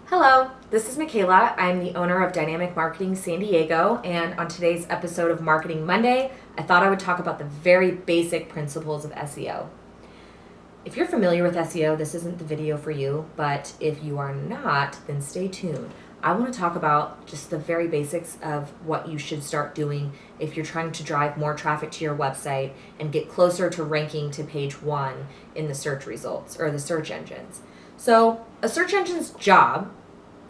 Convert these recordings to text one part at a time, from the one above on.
Hello, this is Michaela. I'm the owner of Dynamic Marketing San Diego, and on today's episode of Marketing Monday, I thought I would talk about the very basic principles of SEO. If you're familiar with SEO, this isn't the video for you, but if you are not, then stay tuned. I want to talk about just the very basics of what you should start doing if you're trying to drive more traffic to your website and get closer to ranking to page 1 in the search results or the search engines. So, a search engine's job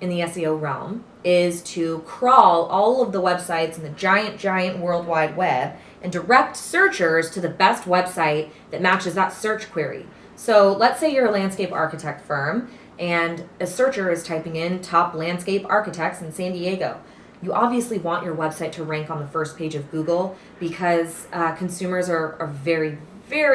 in the SEO realm is to crawl all of the websites in the giant World Wide Web and direct searchers to the best website that matches that search query. So let's say you're a landscape architect firm and a searcher is typing in top landscape architects in San Diego. You obviously want your website to rank on the first page of Google because consumers are very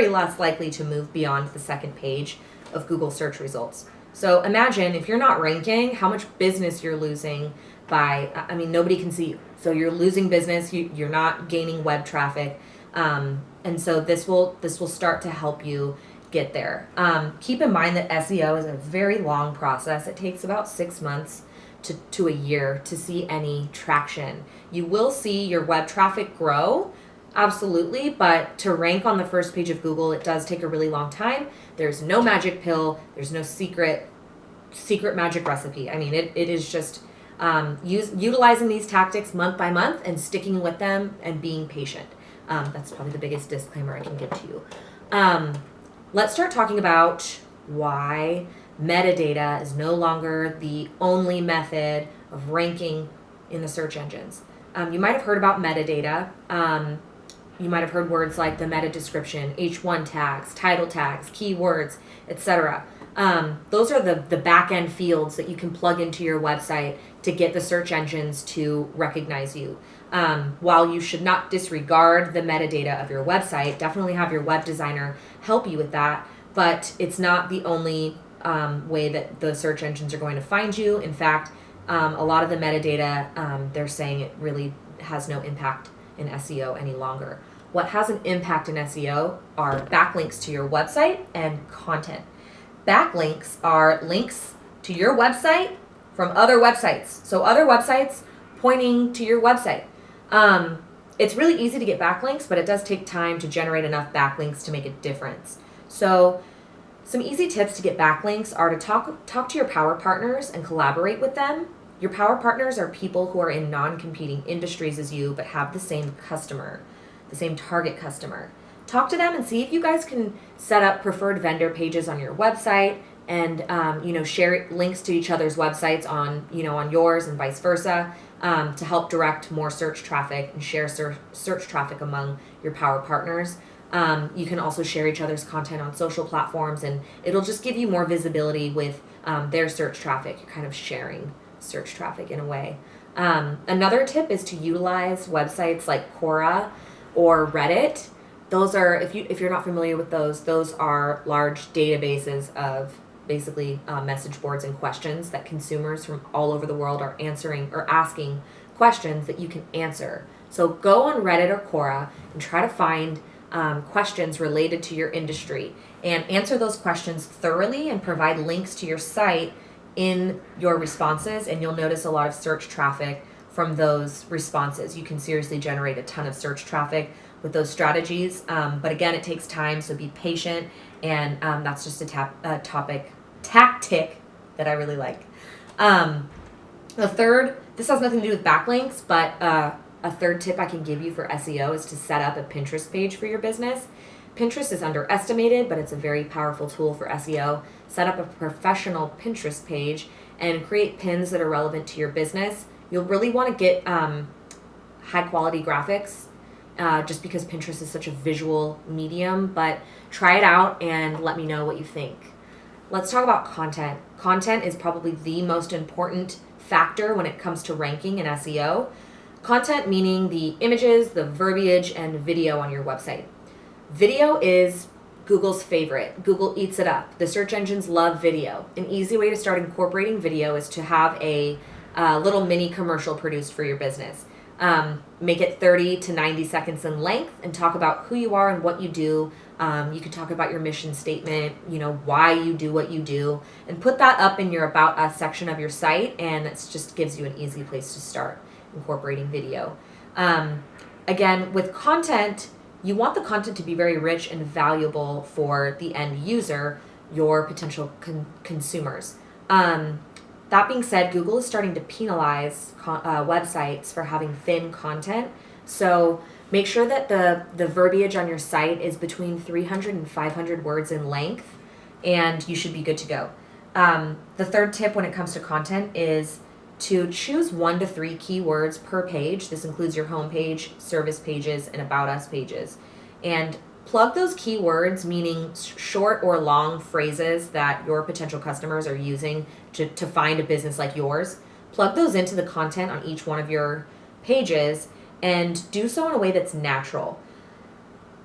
less likely to move beyond the second page of Google search results. So imagine if you're not ranking, how much business you're losing nobody can see you. So you're losing business, you're not gaining web traffic. And so this will start to help you get there. Keep in mind that SEO is a very long process. It takes about 6 months to a year to see any traction. You will see your web traffic grow, absolutely, but to rank on the first page of Google, it does take a really long time. There's no magic pill. There's no secret magic recipe. I mean, it is just utilizing these tactics month by month and sticking with them and being patient. That's probably the biggest disclaimer I can give to you. Let's start talking about why metadata is no longer the only method of ranking in the search engines. You might have heard about metadata. You might have heard words like the meta description, H1 tags, title tags, keywords, etc. Those are the back-end fields that you can plug into your website to get the search engines to recognize you. While you should not disregard the metadata of your website, definitely have your web designer help you with that, but it's not the only way that the search engines are going to find you. In fact, a lot of the metadata, they're saying it really has no impact in SEO any longer. What has an impact in SEO are backlinks to your website and content. Backlinks are links to your website from other websites. So other websites pointing to your website. It's really easy to get backlinks, but it does take time to generate enough backlinks to make a difference. So some easy tips to get backlinks are to talk to your power partners and collaborate with them. Your power partners are people who are in non-competing industries as you, but have the same customer, the same target customer. Talk to them and see if you guys can set up preferred vendor pages on your website and share links to each other's websites on yours and vice versa to help direct more search traffic and share search traffic among your power partners. You can also share each other's content on social platforms, and it'll just give you more visibility with their search traffic. You're kind of sharing search traffic in a way. Another tip is to utilize websites like Quora or Reddit. Those are, if you're not familiar with those are large databases of basically message boards and questions that consumers from all over the world are answering or asking questions that you can answer. So go on Reddit or Quora and try to find questions related to your industry and answer those questions thoroughly and provide links to your site in your responses, and you'll notice a lot of search traffic from those responses. You can seriously generate a ton of search traffic with those strategies, but again, it takes time, so be patient, and that's just a tactic that I really like. The third, this has nothing to do with backlinks, but a third tip I can give you for SEO is to set up a Pinterest page for your business. Pinterest is underestimated, but it's a very powerful tool for SEO. Set up a professional Pinterest page and create pins that are relevant to your business. You'll really want to get high quality graphics just because Pinterest is such a visual medium, but try it out and let me know what you think. Let's talk about content. Content is probably the most important factor when it comes to ranking in SEO. Content meaning the images, the verbiage, and video on your website. Video is Google's favorite. Google eats it up. The search engines love video. An easy way to start incorporating video is to have a little mini commercial produced for your business. Make it 30 to 90 seconds in length and talk about who you are and what you do You could talk about your mission statement, why you do what you do, and put that up in your About Us section of your site, and it just gives you an easy place to start incorporating video. Again, with content, you want the content to be very rich and valuable for the end user, your potential consumers. That being said, Google is starting to penalize websites for having thin content. So make sure that the verbiage on your site is between 300 and 500 words in length, and you should be good to go. The third tip when it comes to content is to choose 1 to 3 keywords per page. This includes your homepage, service pages, and About Us pages. And plug those keywords, meaning short or long phrases that your potential customers are using to find a business like yours. Plug those into the content on each one of your pages and do so in a way that's natural.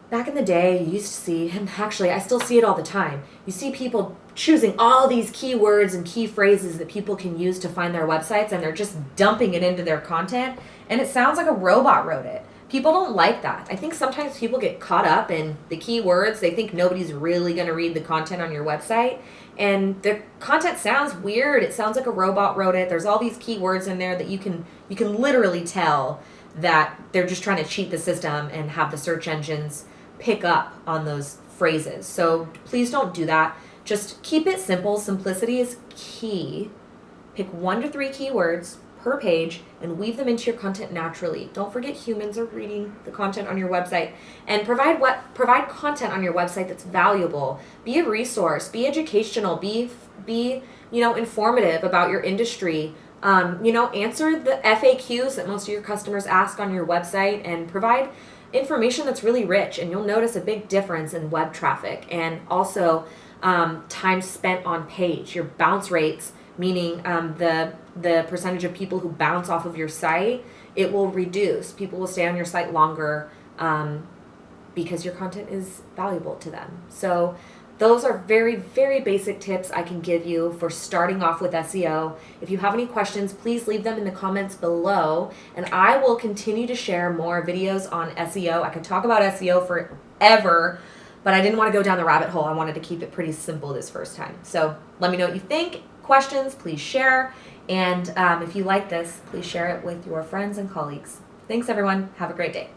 Back in the day, you used to see, and actually I still see it all the time, you see people choosing all these keywords and key phrases that people can use to find their websites, and they're just dumping it into their content, and it sounds like a robot wrote it. People don't like that. I think sometimes people get caught up in the keywords. They think nobody's really going to read the content on your website, and the content sounds weird. It sounds like a robot wrote it. There's all these keywords in there that you can literally tell that they're just trying to cheat the system and have the search engines pick up on those phrases. So please don't do that. Just keep it simple. Simplicity is key. Pick 1 to 3 keywords per page and weave them into your content naturally. Don't forget humans are reading the content on your website, and provide content on your website that's valuable. Be a resource, be educational, be informative about your industry. Answer the FAQs that most of your customers ask on your website, and provide information that's really rich, and you'll notice a big difference in web traffic, and also time spent on page. Your bounce rates, meaning the percentage of people who bounce off of your site, it will reduce. People will stay on your site longer because your content is valuable to them. So those are very, very basic tips I can give you for starting off with SEO. If you have any questions, please leave them in the comments below, and I will continue to share more videos on SEO. I could talk about SEO forever, but I didn't want to go down the rabbit hole. I wanted to keep it pretty simple this first time. So let me know what you think. Questions, please share. And if you like this, please share it with your friends and colleagues. Thanks, everyone. Have a great day.